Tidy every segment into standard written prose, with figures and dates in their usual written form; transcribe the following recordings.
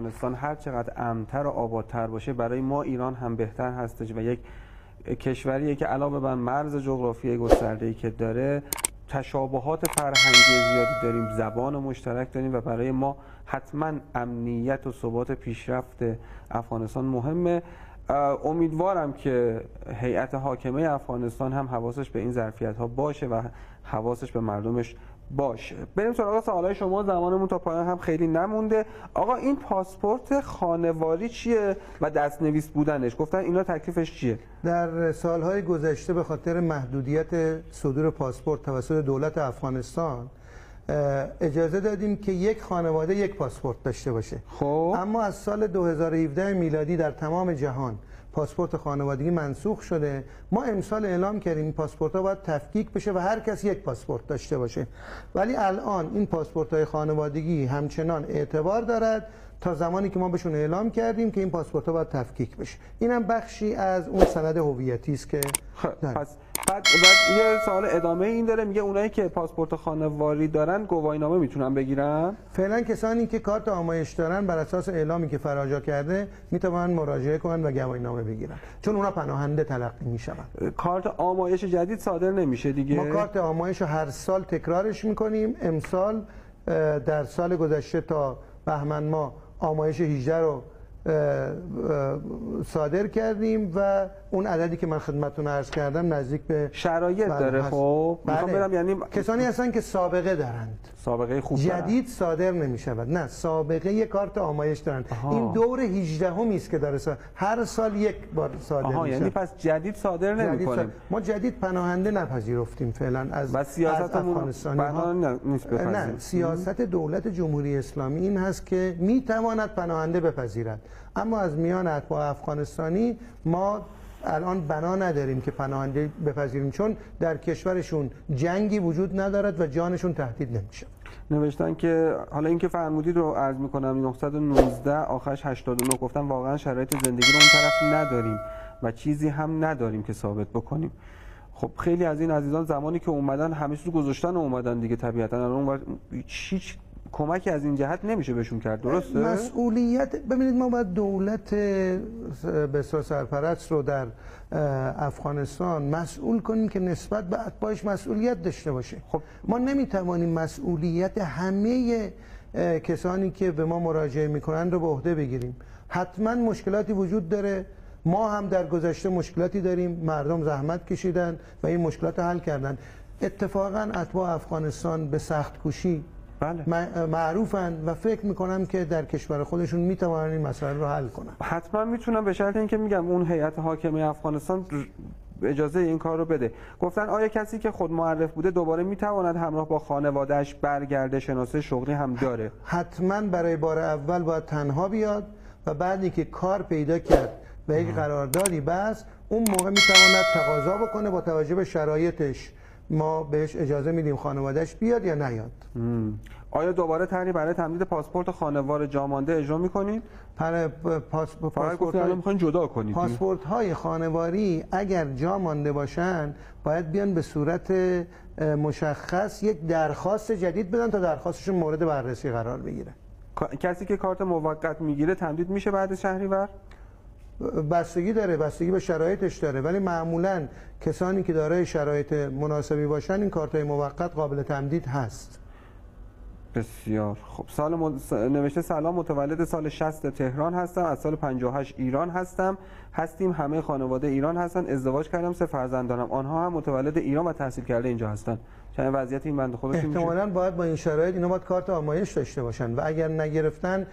افغانستان هر چقدر امن‌تر و آبادتر باشه برای ما ایران هم بهتر هستش و یک کشوریه که علاوه بر مرز جغرافیایی گسترده‌ای که داره تشابهات فرهنگی زیادی داریم، زبان مشترک داریم و برای ما حتما امنیت و ثبات پیشرفت افغانستان مهمه. امیدوارم که هیئت حاکمه افغانستان هم حواسش به این ظرفیت‌ها باشه و حواسش به مردمش باشه. بریم سراغ سوالای شما، زمانمون تا پایان هم خیلی نمونده. آقا این پاسپورت خانواری چیه و دستنویس بودنش؟ گفتن اینا تکلیفش چیه؟ در سالهای گذشته به خاطر محدودیت صدور پاسپورت توسط دولت افغانستان اجازه دادیم که یک خانواده یک پاسپورت داشته باشه. خب اما از سال 2017 میلادی در تمام جهان پاسپورت خانوادگی منسوخ شده. ما امسال اعلام کردیم این پاسپورت‌ها باید تفکیک بشه و هر کس یک پاسپورت داشته باشه، ولی الان این پاسپورت‌های خانوادگی همچنان اعتبار دارد تا زمانی که ما بهشون اعلام کردیم که این پاسپورت‌ها باید تفکیک بشه. اینم بخشی از اون سند هویتی است که پس بعد یه سوال ادامه این داره، میگه اونایی که پاسپورت خانواری دارن گواهینامه میتونن بگیرن؟ فعلا کسانی که کارت آمایش دارن بر اساس اعلامی که فراجا کرده میتونن مراجعه کنن و گواهینامه بگیرن، چون اونا پناهنده تلقی میشن. کارت آمایش جدید صادر نمیشه دیگه؟ ما کارت آمایش رو هر سال تکرارش میکنیم. امسال در سال گذشته تا بهمن ماه آمایش 18 رو صادر کردیم و اون عددی که من خدمتتون عرض کردم نزدیک به شرایط داره. خب میخوام برم، یعنی کسانی هستن که سابقه دارند، سابقه خوب جدید صادر نمی شود، نه سابقه کارت آمایش دارند. این دور 18 است که داره هر سال یک بار صادر میشه. یعنی پس جدید صادر نمی‌کنیم. ما جدید پناهنده نپذیرفتیم فعلا از افغانستانی‌ها. نه، سیاست دولت جمهوری اسلامی این هست که میتواند پناهنده بپذیرد، اما از میان اتباع افغانستانی ما الان بنا نداریم که پناهنده بپذیریم، چون در کشورشون جنگی وجود ندارد و جانشون تهدید نمیشه. نوشتن که حالا اینکه فرمودید رو عرض میکنم 919 آخرش 89 گفتن واقعا شرایط زندگی رو اون طرف نداریم و چیزی هم نداریم که ثابت بکنیم. خب خیلی از این عزیزان زمانی که اومدن همه چیز گذاشتن و اومدن دیگه، طبیعتا الان هیچ کمکی از این جهت نمیشه بهشون کرد. درسته؟ مسئولیت، ببینید ما باید دولت به سرپرست رو در افغانستان مسئول کنیم که نسبت به اتباعش مسئولیت داشته باشه. خب ما نمیتوانیم مسئولیت همه کسانی که به ما مراجعه میکنن رو به عهده بگیریم. حتما مشکلاتی وجود داره، ما هم در گذشته مشکلاتی داریم، مردم زحمت کشیدن و این مشکلات حل کردن. اتفاقا اتباع افغانستان به سخت کوشی معروفن و فکر میکنم که در کشور خودشون میتوانن این مسائل رو حل کنن. حتما میتونن، به شرط اینکه میگم اون هیئت حاکمه افغانستان اجازه این کار رو بده. گفتن آیا کسی که خود معرف بوده دوباره میتواند همراه با خانواده‌اش برگرده؟ شناسه شغلی هم داره؟ حتما برای بار اول باید تنها بیاد و بعدی که کار پیدا کرد و یک قراردادی بس، اون موقع میتواند تقاضا بکنه با توجه به شرایطش ما بهش اجازه میدیم خانواده‌اش بیاد یا نیاد. آیا دوباره طرحی برای تمدید پاسپورت خانوار جامانده اجرا می‌کنید؟ پاسپورت‌های می‌خواین جدا کنید. پاسپورت‌های خانواری اگر جا مانده باشن باید بیان به صورت مشخص یک درخواست جدید بدن تا درخواستشون مورد بررسی قرار بگیره. کسی که کارت موقت میگیره تمدید میشه بعد شهریور؟ بستگی داره، بستگی به شرایطش داره، ولی معمولا کسانی که دارای شرایط مناسبی باشن این کارت‌های موقت قابل تمدید هست. بسیار خب. نوشته سلام، متولد سال 60 تهران هستم، از سال 58 ایران هستیم، همه خانواده ایران هستن، ازدواج کردم، 3 فرزند دارم، آنها هم متولد ایران و تحصیل کرده اینجا هستن. چنین وضعیت این بنده خدا احتمالاً باید با این شرایط اینا باید کارت آمایش داشته باشن و اگر نگرفتن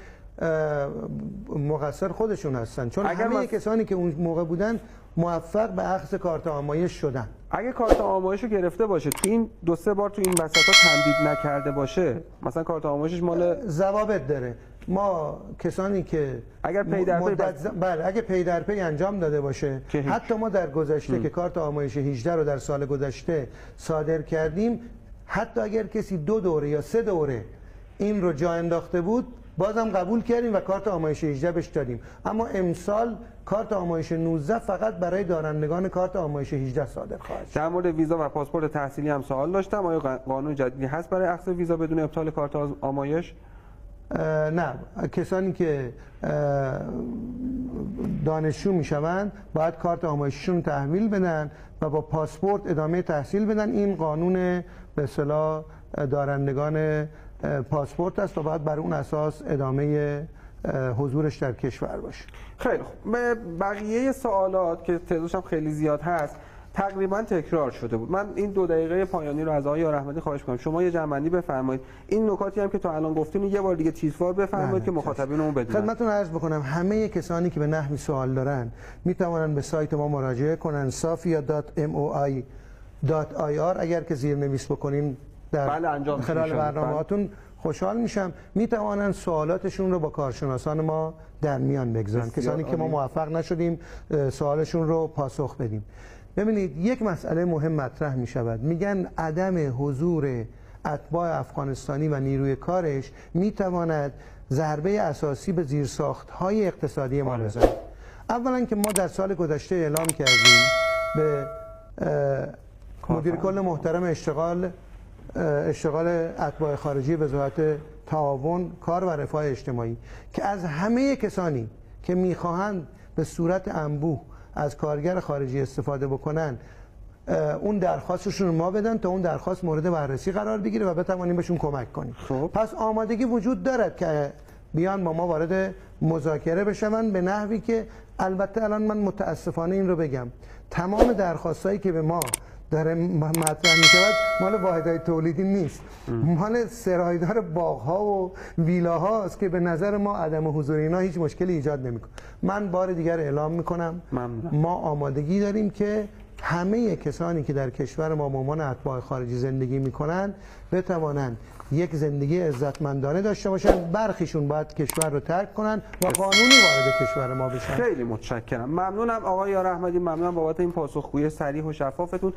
مقصر خودشون هستن، چون همه کسانی که اون موقع بودن موفق به اخذ کارت آمایش شدن. اگه کارت آمایش رو گرفته باشه، تو این 2-3 بار تو این وسطا تمدید نکرده باشه، مثلا کارت آمایشش مال ضوابط داره. ما کسانی که اگر پی در پی اگه پی در پی انجام داده باشه، حتی ما در گذشته که کارت آمایش 18 رو در سال گذشته صادر کردیم، حتی اگر کسی 2 دوره یا 3 دوره این رو جا انداخته بود بازم قبول کردیم و کارت آمایش 18 بهش دادیم. اما امسال کارت آمایش 19 فقط برای دارندگان کارت آمایش 18 صادر خواهد شد. در مورد ویزا و پاسپورت تحصیلی هم سوال داشتم. آیا قانون جدیدی هست برای اخذ ویزا بدون ابطال کارت آمایش؟ نه، کسانی که دانشجو میشوند باید کارت آموزشیشون تحویل بدن و با پاسپورت ادامه تحصیل بدن. این قانون به اصطلاح دارندگان پاسپورت است و باید بر اون اساس ادامه حضورش در کشور باشه. خیلی خوب. بقیه سوالات که تعدادش هم خیلی زیاد هست تقریبا تکرار شده بود. من این 2 دقیقه پایانی رو از آقای یارحمدی خواهش می‌کنم شما یه جمع‌بندی بفرمایید. این نکاتی هم که تا الان گفتین یه بار دیگه تیزوار بفرمایید که مخاطبینمون بدونن. خدمتتون عرض بکنم همه کسانی که به نحوی سوال دارن میتونن به سایت ما مراجعه کنن safia.moi.ir. اگر که زیرنویس بکنین در خلال برنامه‌هاتون خوشحال میشم. میتوانن سوالاتشون رو با کارشناسان ما در میان بگذارن، کسانی که ما موفق نشدیم سوالشون رو پاسخ بدیم. ببینید یک مسئله مهم مطرح می شود، میگن عدم حضور اتباع افغانستانی و نیروی کارش می تواند ضربه اساسی به زیرساخت‌های اقتصادی ما بزند. اولا که ما در سال گذشته اعلام کردیم به مدیر کل محترم اشتغال اتباع خارجی وزارت تعاون کار و رفاه اجتماعی که از همه کسانی که میخواهند به صورت انبوه از کارگر خارجی استفاده بکنن اون درخواستشون رو ما بدن تا اون درخواست مورد بررسی قرار بگیره و بتوانیم بهشون کمک کنیم. پس آمادگی وجود دارد که بیان با ما وارد مذاکره بشون به نحوی که البته الان من متاسفانه این رو بگم تمام درخواستایی که به ما داره مطرح می شود مال واحدهای تولیدی نیست، مال سرایدار باغ‌ها و ویلاهاست که به نظر ما عدم حضور اینا هیچ مشکلی ایجاد نمیکنه. من بار دیگر اعلام میکنم ما آمادگی داریم که همه کسانی که در کشور ما به عنوان اتباع خارجی زندگی میکنن بتوانند یک زندگی عزتمندانه داشته باشن. برخیشون باید کشور رو ترک کنن و قانونی وارد کشور ما بشن. خیلی متشکرم. ممنونم آقای یارحمدی، ممنونم بابت این پاسخگویی صریح و شفافتون.